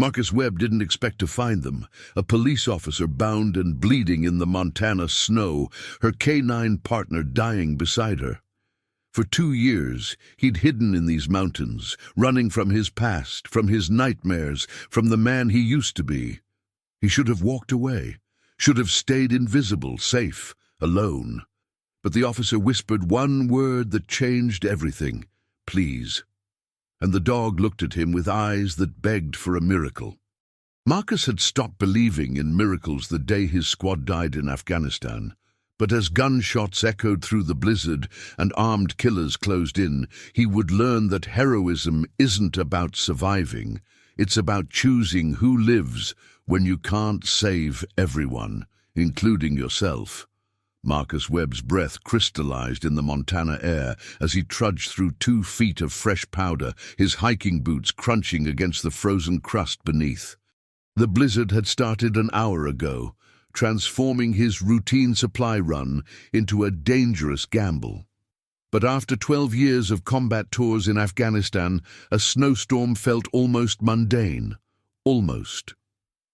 Marcus Webb didn't expect to find them. A police officer bound and bleeding in the Montana snow, her canine partner dying beside her. For 2 years, he'd hidden in these mountains, running from his past, from his nightmares, from the man he used to be. He should have walked away, should have stayed invisible, safe, alone. But the officer whispered one word that changed everything: "Please." And the dog looked at him with eyes that begged for a miracle. Marcus had stopped believing in miracles the day his squad died in Afghanistan. But as gunshots echoed through the blizzard and armed killers closed in, he would learn that heroism isn't about surviving. It's about choosing who lives when you can't save everyone, including yourself. Marcus Webb's breath crystallized in the Montana air as he trudged through 2 feet of fresh powder, his hiking boots crunching against the frozen crust beneath. The blizzard had started an hour ago, transforming his routine supply run into a dangerous gamble. But after 12 years of combat tours in Afghanistan, a snowstorm felt almost mundane. Almost.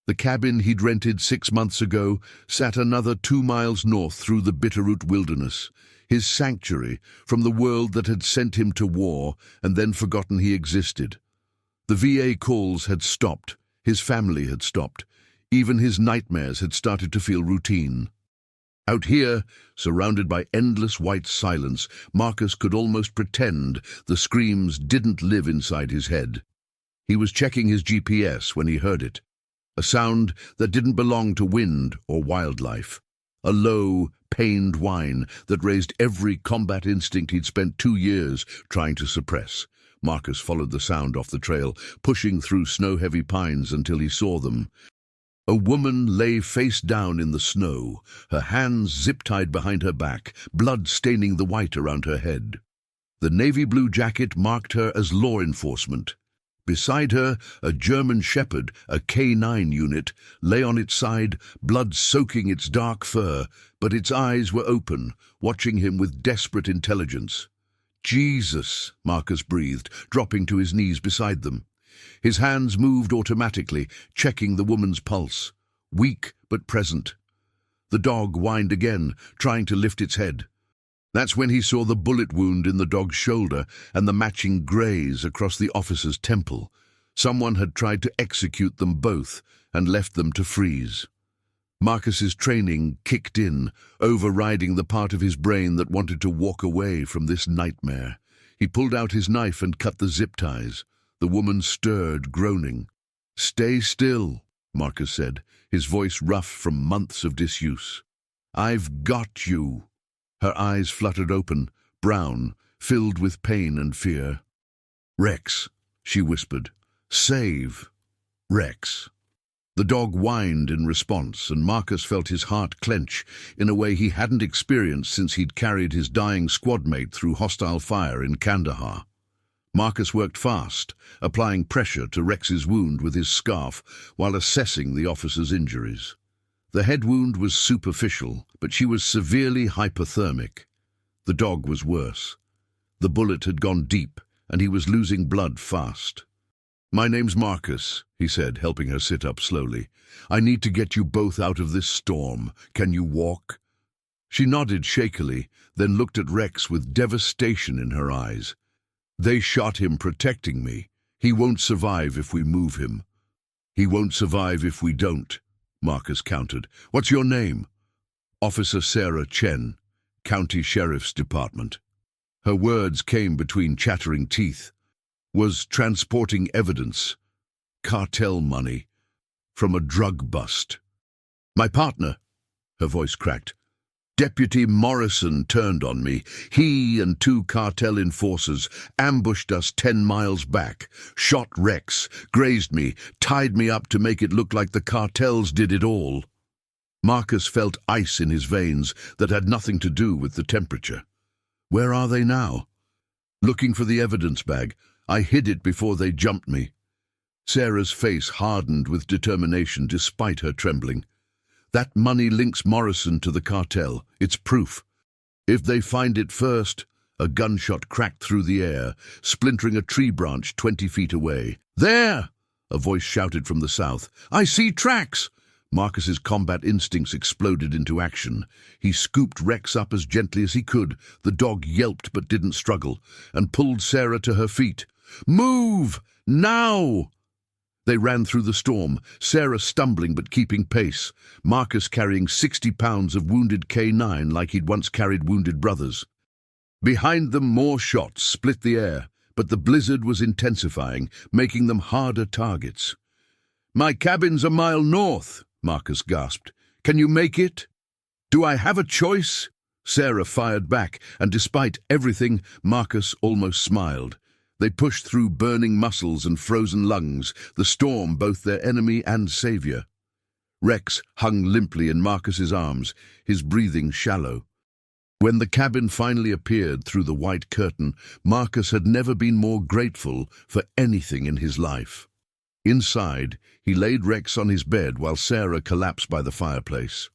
The cabin he'd rented 6 months ago sat another 2 miles north through the Bitterroot wilderness, his sanctuary from the world that had sent him to war and then forgotten he existed. The VA calls had stopped, his family had stopped. Even his nightmares had started to feel routine. Out here, surrounded by endless white silence, Marcus could almost pretend the screams didn't live inside his head. He was checking his GPS when he heard it. A sound that didn't belong to wind or wildlife. A low, pained whine that raised every combat instinct he'd spent 2 years trying to suppress. Marcus followed the sound off the trail, pushing through snow-heavy pines until he saw them. A woman lay face down in the snow, her hands zip-tied behind her back, blood staining the white around her head. The navy blue jacket marked her as law enforcement. Beside her, a German shepherd, a K9 unit, lay on its side, blood soaking its dark fur, but its eyes were open, watching him with desperate intelligence. "Jesus," Marcus breathed, dropping to his knees beside them. His hands moved automatically, checking the woman's pulse. Weak but present. The dog whined again, trying to lift its head. That's when he saw the bullet wound in the dog's shoulder and the matching graze across the officer's temple. Someone had tried to execute them both and left them to freeze. Marcus's training kicked in, overriding the part of his brain that wanted to walk away from this nightmare. He pulled out his knife and cut the zip ties. The woman stirred, groaning. "Stay still," Marcus said, his voice rough from months of disuse. "I've got you." Her eyes fluttered open, brown, filled with pain and fear. "Rex," she whispered. "Save Rex." The dog whined in response, and Marcus felt his heart clench in a way he hadn't experienced since he'd carried his dying squadmate through hostile fire in Kandahar. Marcus worked fast, applying pressure to Rex's wound with his scarf while assessing the officer's injuries. The head wound was superficial, but she was severely hypothermic. The dog was worse. The bullet had gone deep, and he was losing blood fast. "My name's Marcus," he said, helping her sit up slowly. "I need to get you both out of this storm. Can you walk?" She nodded shakily, then looked at Rex with devastation in her eyes. "They shot him protecting me. He won't survive if we move him." "He won't survive if we don't," Marcus countered. "What's your name?" "Officer Sarah Chen, County Sheriff's Department." Her words came between chattering teeth. "Was transporting evidence, cartel money, from a drug bust." "My partner," her voice cracked. "Deputy Morrison turned on me. He and 2 cartel enforcers ambushed us 10 miles back, shot Rex, grazed me, tied me up to make it look like the cartels did it all." Marcus felt ice in his veins that had nothing to do with the temperature. "Where are they now?" "Looking for the evidence bag. I hid it before they jumped me." Sarah's face hardened with determination despite her trembling. "That money links Morrison to the cartel. It's proof. If they find it first..." A gunshot cracked through the air, splintering a tree branch 20 feet away. "There!" A voice shouted from the south. "I see tracks!" Marcus's combat instincts exploded into action. He scooped Rex up as gently as he could. The dog yelped but didn't struggle, and pulled Sarah to her feet. "Move! Now!" They ran through the storm, Sarah stumbling but keeping pace, Marcus carrying 60 pounds of wounded K9 like he'd once carried wounded brothers. Behind them more shots split the air, but the blizzard was intensifying, making them harder targets. "My cabin's a mile north," Marcus gasped. "Can you make it?" "Do I have a choice?" Sarah fired back, and despite everything, Marcus almost smiled. They pushed through burning muscles and frozen lungs, the storm both their enemy and savior. Rex hung limply in Marcus's arms, his breathing shallow. When the cabin finally appeared through the white curtain, Marcus had never been more grateful for anything in his life. Inside, he laid Rex on his bed while Sarah collapsed by the fireplace.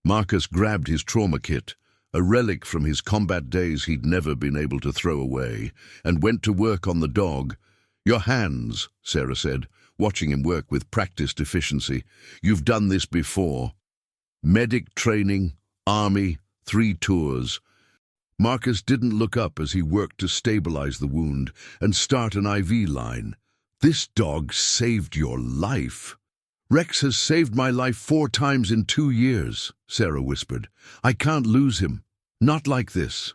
Marcus grabbed his trauma kit, a relic from his combat days he'd never been able to throw away, and went to work on the dog. "Your hands," Sarah said, watching him work with practiced efficiency. "You've done this before." Medic training, army, 3 tours. Marcus didn't look up as he worked to stabilize the wound and start an IV line. "This dog saved your life." "Rex has saved my life 4 times in 2 years, Sarah whispered. "I can't lose him. Not like this."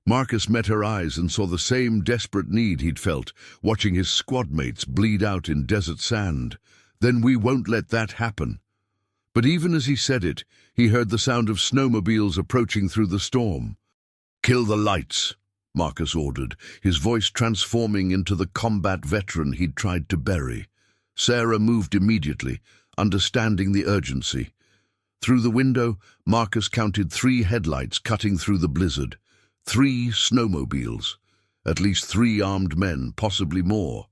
Marcus met her eyes and saw the same desperate need he'd felt, watching his squad mates bleed out in desert sand. "Then we won't let that happen." But even as he said it, he heard the sound of snowmobiles approaching through the storm. "Kill the lights," Marcus ordered, his voice transforming into the combat veteran he'd tried to bury. Sarah moved immediately, understanding the urgency. Through the window, Marcus counted 3 headlights cutting through the blizzard. 3 snowmobiles. At least 3 armed men, possibly more.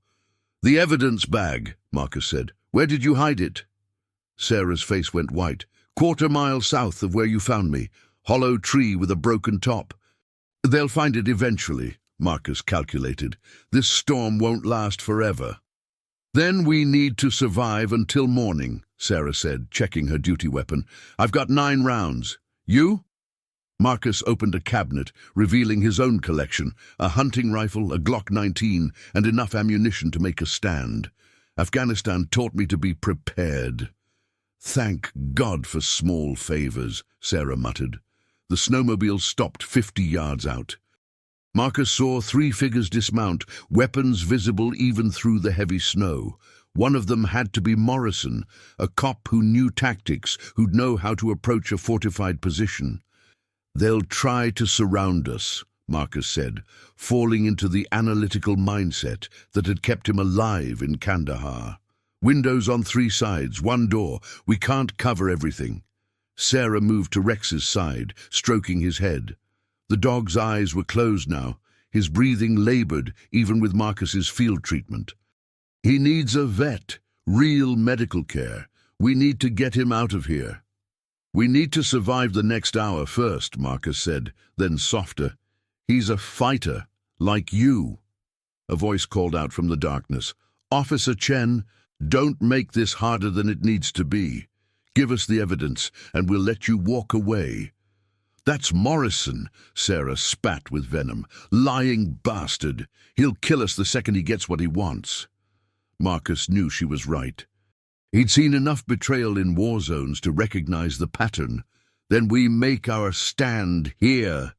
"The evidence bag," Marcus said. "Where did you hide it?" Sarah's face went white. "1/4 mile south of where you found me. Hollow tree with a broken top." "They'll find it eventually," Marcus calculated. "This storm won't last forever." "Then we need to survive until morning," Sarah said, checking her duty weapon. "I've got 9 rounds. You?" Marcus opened a cabinet, revealing his own collection, a hunting rifle, a Glock 19, and enough ammunition to make a stand. "Afghanistan taught me to be prepared." "Thank God for small favors," Sarah muttered. The snowmobile stopped 50 yards out. Marcus saw 3 figures dismount, weapons visible even through the heavy snow. One of them had to be Morrison, a cop who knew tactics, who'd know how to approach a fortified position. "They'll try to surround us," Marcus said, falling into the analytical mindset that had kept him alive in Kandahar. "Windows on 3 sides, 1 door. We can't cover everything." Sarah moved to Rex's side, stroking his head. The dog's eyes were closed now, his breathing labored even with Marcus's field treatment. "He needs a vet, real medical care. We need to get him out of here." "We need to survive the next hour first," Marcus said, then softer. "He's a fighter, like you." A voice called out from the darkness. "Officer Chen, don't make this harder than it needs to be. Give us the evidence, and we'll let you walk away." "That's Morrison," Sarah spat with venom. "Lying bastard. He'll kill us the second he gets what he wants." Marcus knew she was right. He'd seen enough betrayal in war zones to recognize the pattern. "Then we make our stand here."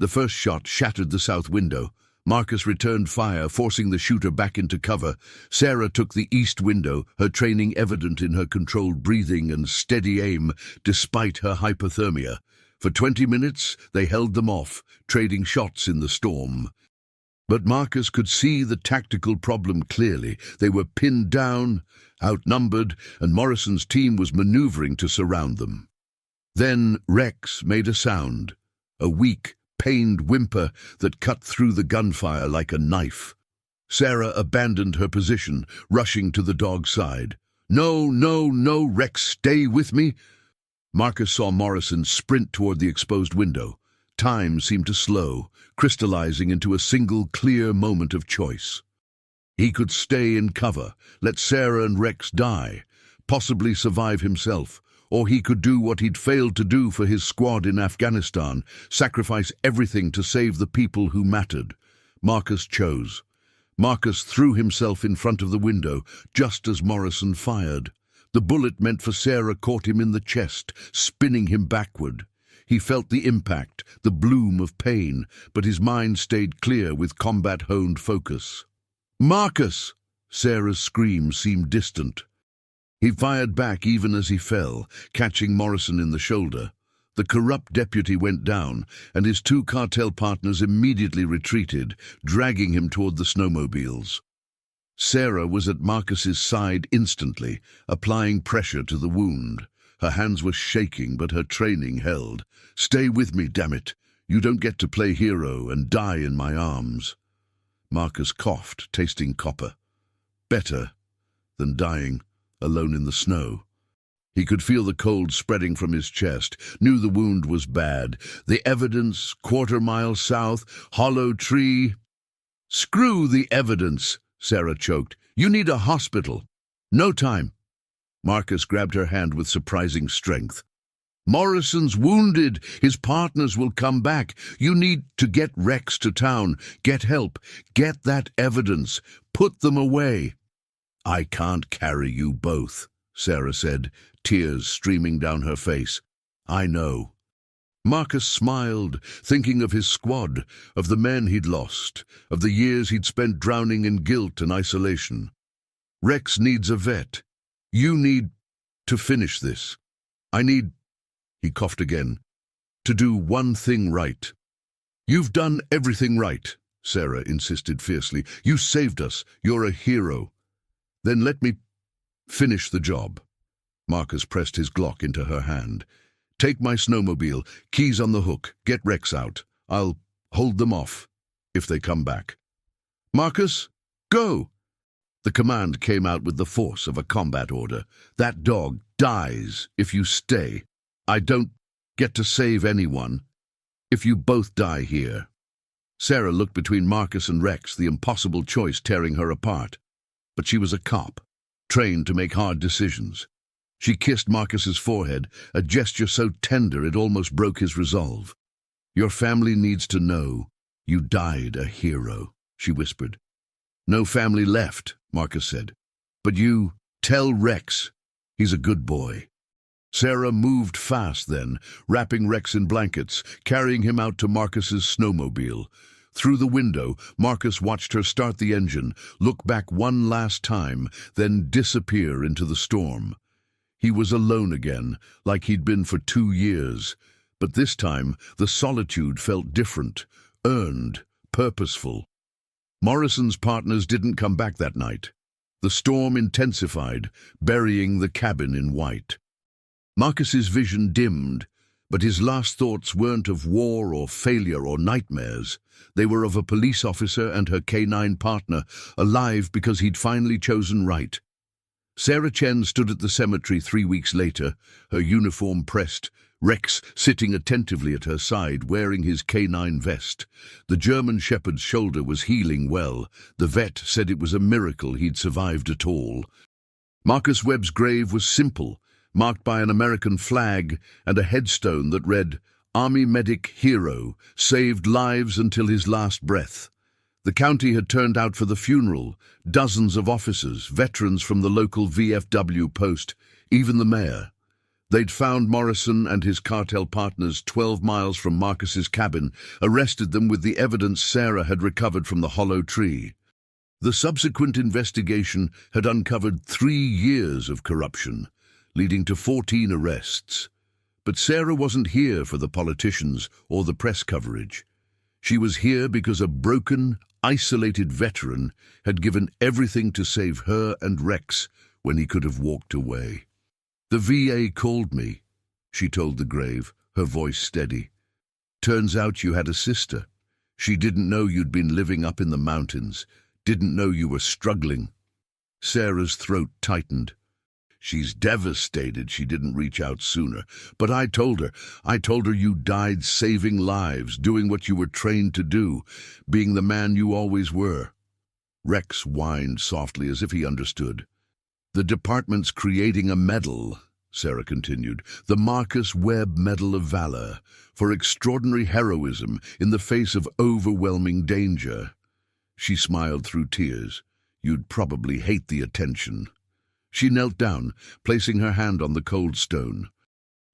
The first shot shattered the south window. Marcus returned fire, forcing the shooter back into cover. Sarah took the east window, her training evident in her controlled breathing and steady aim, despite her hypothermia. For 20 minutes, they held them off, trading shots in the storm. But Marcus could see the tactical problem clearly. They were pinned down, outnumbered, and Morrison's team was maneuvering to surround them. Then Rex made a sound, a weak, pained whimper that cut through the gunfire like a knife. Sarah abandoned her position, rushing to the dog's side. "No, no, no, Rex, stay with me." Marcus saw Morrison sprint toward the exposed window. Time seemed to slow, crystallizing into a single clear moment of choice. He could stay in cover, let Sarah and Rex die, possibly survive himself, or he could do what he'd failed to do for his squad in Afghanistan, sacrifice everything to save the people who mattered. Marcus chose. Marcus threw himself in front of the window just as Morrison fired. The bullet meant for Sarah caught him in the chest, spinning him backward. He felt the impact, the bloom of pain, but his mind stayed clear with combat-honed focus. "Marcus!" Sarah's scream seemed distant. He fired back even as he fell, catching Morrison in the shoulder. The corrupt deputy went down, and his two cartel partners immediately retreated, dragging him toward the snowmobiles. Sarah was at Marcus's side instantly, applying pressure to the wound. Her hands were shaking, but her training held. "Stay with me, damn it! You don't get to play hero and die in my arms." Marcus coughed, tasting copper. Better than dying alone in the snow. He could feel the cold spreading from his chest, knew the wound was bad. The evidence, quarter-mile south, hollow tree. "Screw the evidence," Sarah choked. "You need a hospital." "No time." Marcus grabbed her hand with surprising strength. "Morrison's wounded. His partners will come back. You need to get Rex to town. Get help. Get that evidence. Put them away." "I can't carry you both," Sarah said, tears streaming down her face. "I know." Marcus smiled, thinking of his squad, of the men he'd lost, of the years he'd spent drowning in guilt and isolation. "Rex needs a vet. You need to finish this. I need," he coughed again, "to do one thing right." "You've done everything right," Sarah insisted fiercely. "You saved us. You're a hero." "Then let me finish the job." Marcus pressed his Glock into her hand. "Take my snowmobile, keys on the hook, get Rex out. I'll hold them off if they come back." "Marcus, go!" The command came out with the force of a combat order. "That dog dies if you stay. I don't get to save anyone if you both die here." Sarah looked between Marcus and Rex, the impossible choice tearing her apart. But she was a cop, trained to make hard decisions. She kissed Marcus's forehead, a gesture so tender it almost broke his resolve. "Your family needs to know you died a hero," she whispered. "No family left," Marcus said. "But you tell Rex he's a good boy." Sarah moved fast then, wrapping Rex in blankets, carrying him out to Marcus's snowmobile. Through the window, Marcus watched her start the engine, look back one last time, then disappear into the storm. He was alone again, like he'd been for 2 years. But this time, the solitude felt different, earned, purposeful. Morrison's partners didn't come back that night. The storm intensified, burying the cabin in white. Marcus's vision dimmed, but his last thoughts weren't of war or failure or nightmares. They were of a police officer and her K9 partner, alive because he'd finally chosen right. Sarah Chen stood at the cemetery 3 weeks later, her uniform pressed, Rex sitting attentively at her side, wearing his K9 vest. The German shepherd's shoulder was healing well. The vet said it was a miracle he'd survived at all. Marcus Webb's grave was simple, marked by an American flag and a headstone that read, "Army Medic Hero, saved lives until his last breath." The county had turned out for the funeral, dozens of officers, veterans from the local VFW post, even the mayor. They'd found Morrison and his cartel partners 12 miles from Marcus's cabin, arrested them with the evidence Sarah had recovered from the hollow tree. The subsequent investigation had uncovered 3 years of corruption, leading to 14 arrests. But Sarah wasn't here for the politicians or the press coverage. She was here because a broken, isolated veteran had given everything to save her and Rex when he could have walked away. "The VA called me," she told the grave, her voice steady. "Turns out you had a sister. She didn't know you'd been living up in the mountains, didn't know you were struggling." Sarah's throat tightened. "She's devastated she didn't reach out sooner. But I told her you died saving lives, doing what you were trained to do, being the man you always were." Rex whined softly as if he understood. "The department's creating a medal," Sarah continued, "the Marcus Webb Medal of Valor, for extraordinary heroism in the face of overwhelming danger." She smiled through tears. "You'd probably hate the attention." She knelt down, placing her hand on the cold stone.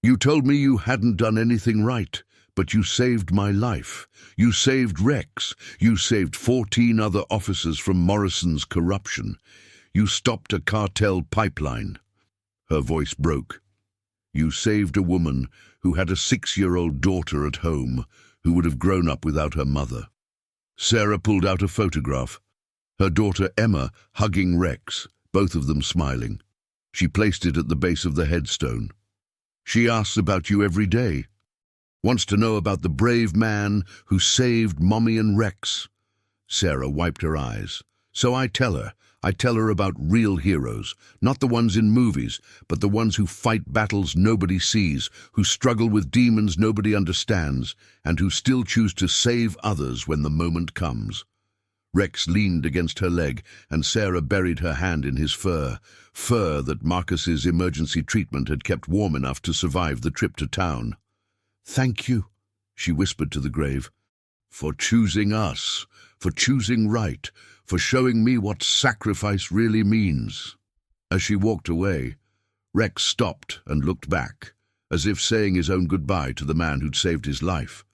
"You told me you hadn't done anything right, but you saved my life. You saved Rex. You saved 14 other officers from Morrison's corruption. You stopped a cartel pipeline." Her voice broke. "You saved a woman who had a 6-year-old daughter at home who would have grown up without her mother." Sarah pulled out a photograph. Her daughter Emma hugging Rex, both of them smiling. She placed it at the base of the headstone. "She asks about you every day. Wants to know about the brave man who saved Mommy and Rex." Sarah wiped her eyes. "So I tell her about real heroes, not the ones in movies, but the ones who fight battles nobody sees, who struggle with demons nobody understands, and who still choose to save others when the moment comes." Rex leaned against her leg, and Sarah buried her hand in his fur that Marcus's emergency treatment had kept warm enough to survive the trip to town. "Thank you," she whispered to the grave, "for choosing us, for choosing right, for showing me what sacrifice really means." As she walked away, Rex stopped and looked back, as if saying his own goodbye to the man who'd saved his life.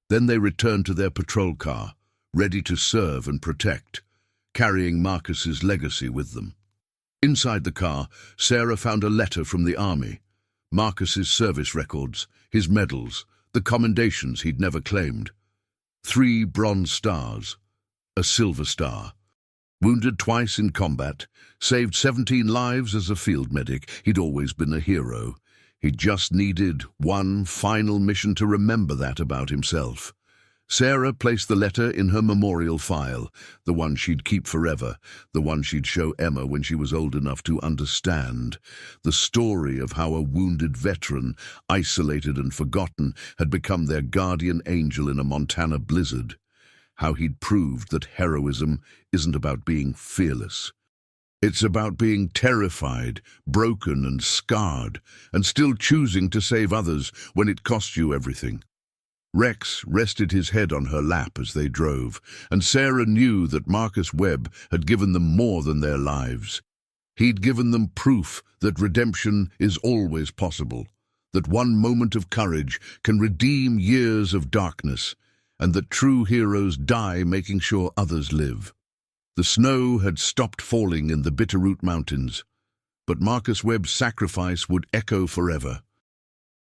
Then they returned to their patrol car, ready to serve and protect, carrying Marcus's legacy with them. Inside the car, Sarah found a letter from the army. Marcus's service records, his medals, the commendations he'd never claimed. 3 bronze stars, a silver star. Wounded twice in combat, saved 17 lives as a field medic. He'd always been a hero. He just needed one final mission to remember that about himself. Sarah placed the letter in her memorial file, the one she'd keep forever, the one she'd show Emma when she was old enough to understand. The story of how a wounded veteran, isolated and forgotten, had become their guardian angel in a Montana blizzard. How he'd proved that heroism isn't about being fearless. It's about being terrified, broken and scarred, and still choosing to save others when it costs you everything. Rex rested his head on her lap as they drove, and Sarah knew that Marcus Webb had given them more than their lives. He'd given them proof that redemption is always possible, that one moment of courage can redeem years of darkness, and that true heroes die making sure others live. The snow had stopped falling in the Bitterroot Mountains, but Marcus Webb's sacrifice would echo forever.